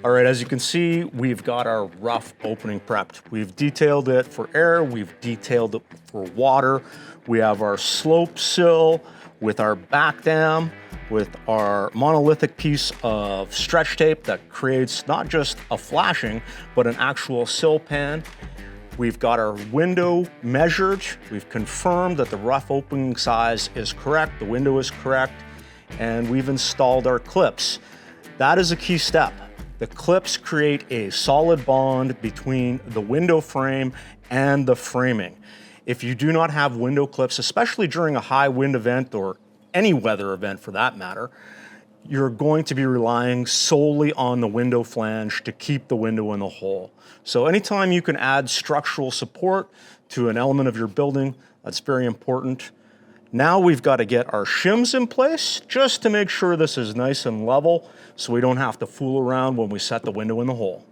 All right, as you can see, we've got our rough opening prepped. We've detailed it for air, we've detailed it for water. We have our slope sill with our back dam, with our monolithic piece of stretch tape that creates not just a flashing, but an actual sill pan. We've got our window measured. We've confirmed that the rough opening size is correct, the window is correct, and we've installed our clips. That is a key step. The clips create a solid bond between the window frame and the framing. If you do not have window clips, especially during a high wind event or any weather event for that matter, you're going to be relying solely on the window flange to keep the window in the hole. So anytime you can add structural support to an element of your building, that's very important. Now we've got to get our shims in place just to make sure this is nice and level so we don't have to fool around when we set the window in the hole.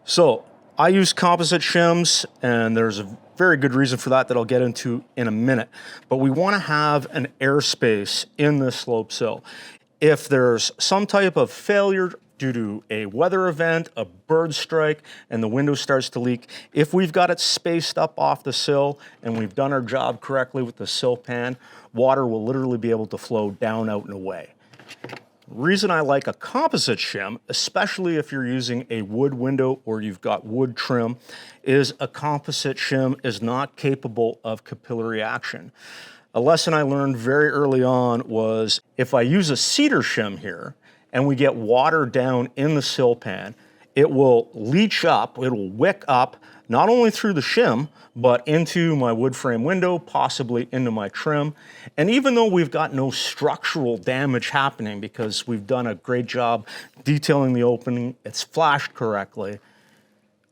So I use composite shims, and there's a very good reason for that I'll get into in a minute. But we want to have an airspace in this slope sill. If there's some type of failure due to a weather event, a bird strike, and the window starts to leak, if we've got it spaced up off the sill and we've done our job correctly with the sill pan, water will literally be able to flow down, out, and away. The reason I like a composite shim, especially if you're using a wood window or you've got wood trim, is a composite shim is not capable of capillary action. A lesson I learned very early on was if I use a cedar shim here and we get water down in the sill pan, it will leach up, it'll wick up, not only through the shim, but into my wood frame window, possibly into my trim. And even though we've got no structural damage happening because we've done a great job detailing the opening, it's flashed correctly,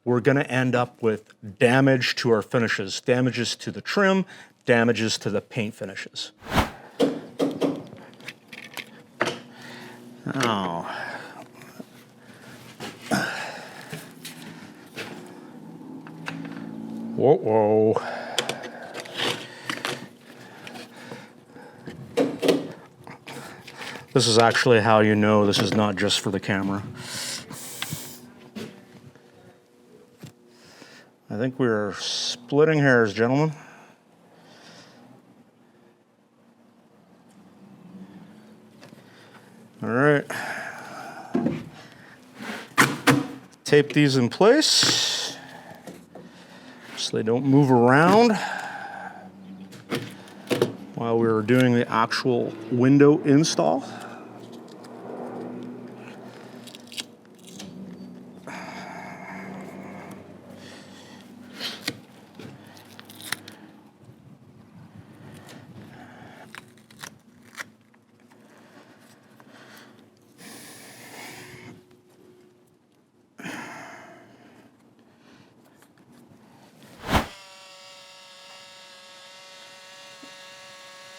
we're gonna end up with damage to our finishes, damages to the trim, damages to the paint finishes. Now, whoa. This is actually how you know this is not just for the camera. I think we're splitting hairs, gentlemen. All right. Tape these in place so they don't move around while we're doing the actual window install.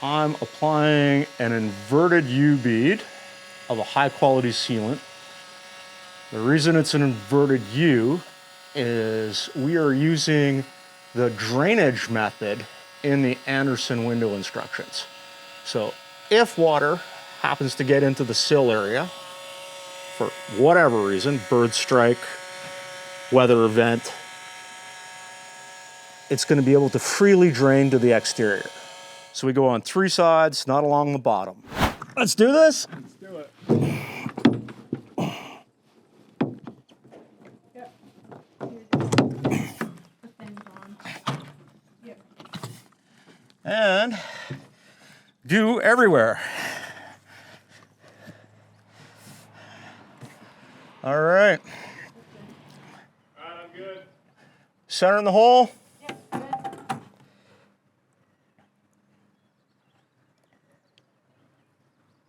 I'm applying an inverted U bead of a high quality sealant. The reason it's an inverted U is we are using the drainage method in the Andersen window instructions. So if water happens to get into the sill area for whatever reason, bird strike, weather event, it's going to be able to freely drain to the exterior. So we go on 3 sides, not along the bottom. Let's do this. Let's do it. Yep. Yep. And do everywhere. All right. I'm good. Center in the hole.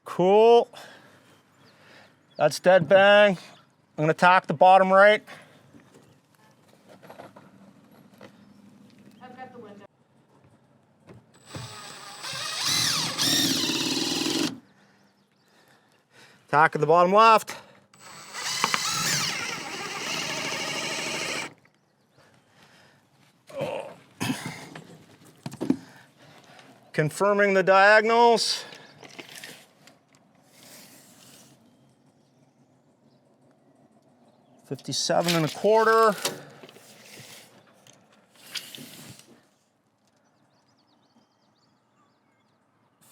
Cool. That's dead bang. I'm gonna tack the bottom right. I've got the window. Tack at the bottom left. Confirming the diagonals. 57 1/4.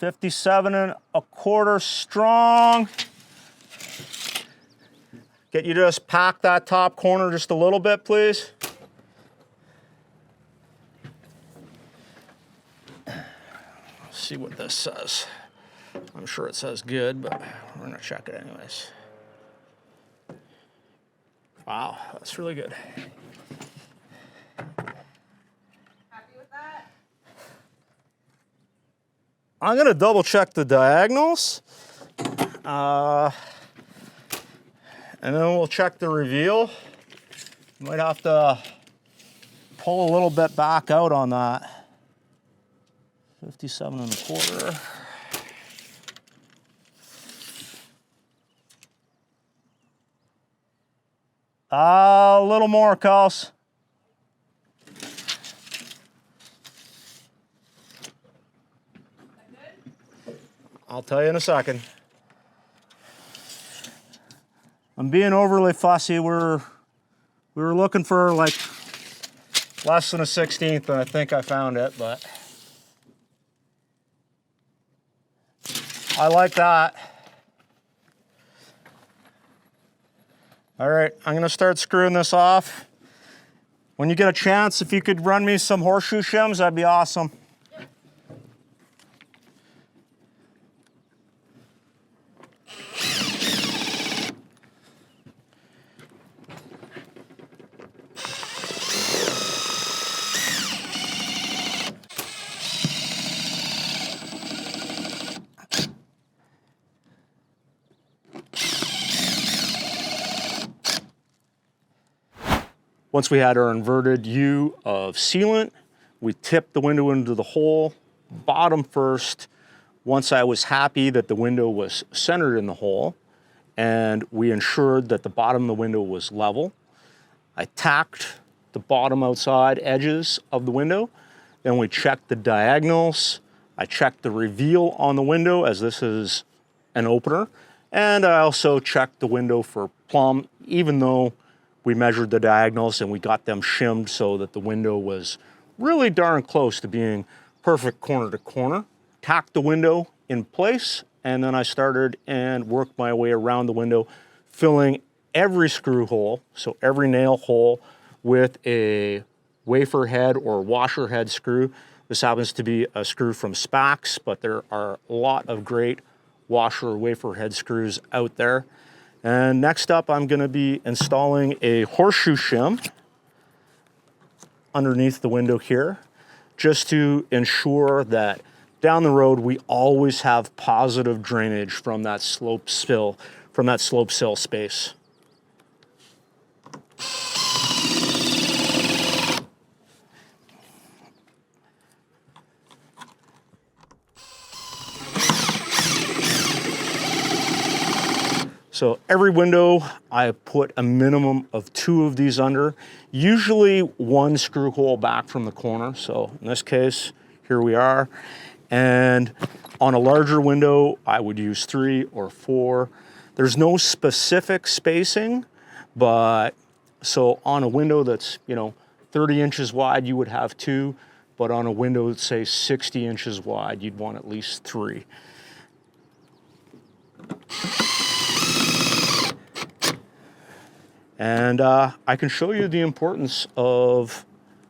$57 1/4 strong. Get you to just pack that top corner just a little bit, please. See what this says. I'm sure it says good, but we're gonna check it anyways. Wow, that's really good. Happy with that? I'm gonna double check the diagonals. And then we'll check the reveal. Might have to pull a little bit back out on that. 57 1/4. A little more, Kels. I'll tell you in a second. I'm being overly fussy. We were looking for like less than a 16th, and I think I found it, but I like that. All right, I'm gonna start screwing this off. When you get a chance, if you could run me some horseshoe shims, that'd be awesome. Once we had our inverted U of sealant, we tipped the window into the hole, bottom first. Once I was happy that the window was centered in the hole, and we ensured that the bottom of the window was level, I tacked the bottom outside edges of the window. Then we checked the diagonals. I checked the reveal on the window, as this is an opener. And I also checked the window for plumb, even though we measured the diagonals and we got them shimmed so that the window was really darn close to being perfect corner to corner. Tacked the window in place, and then I started and worked my way around the window, filling every screw hole, so every nail hole, with a wafer head or washer head screw. This happens to be a screw from Spax, but there are a lot of great washer or wafer head screws out there. And next up, I'm gonna be installing a horseshoe shim underneath the window here, just to ensure that down the road, we always have positive drainage from that slope sill space. So every window, I put a minimum of 2 of these under, usually 1 screw hole back from the corner. So in this case, here we are. And on a larger window, I would use 3 or 4. There's no specific spacing, but so on a window that's, 30 inches wide, you would have 2, but on a window that's say 60 inches wide, you'd want at least 3. And I can show you the importance of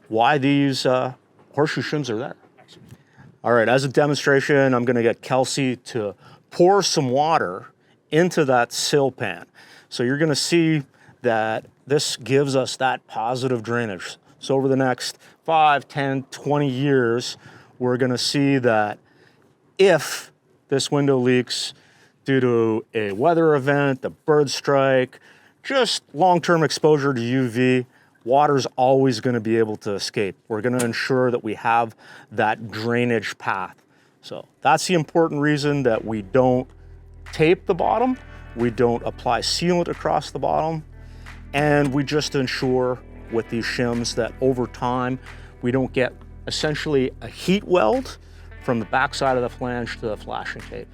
why these horseshoe shims are there. All right, as a demonstration, I'm gonna get Kelsey to pour some water into that sill pan. So you're gonna see that this gives us that positive drainage. So over the next 5, 10, 20 years, we're gonna see that if this window leaks due to a weather event, a bird strike, just long-term exposure to UV, water's always gonna be able to escape. We're gonna ensure that we have that drainage path. So that's the important reason that we don't tape the bottom, we don't apply sealant across the bottom, and we just ensure with these shims that over time, we don't get essentially a heat weld from the backside of the flange to the flashing tape.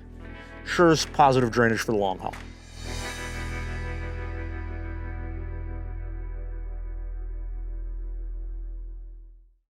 Sure is positive drainage for the long haul.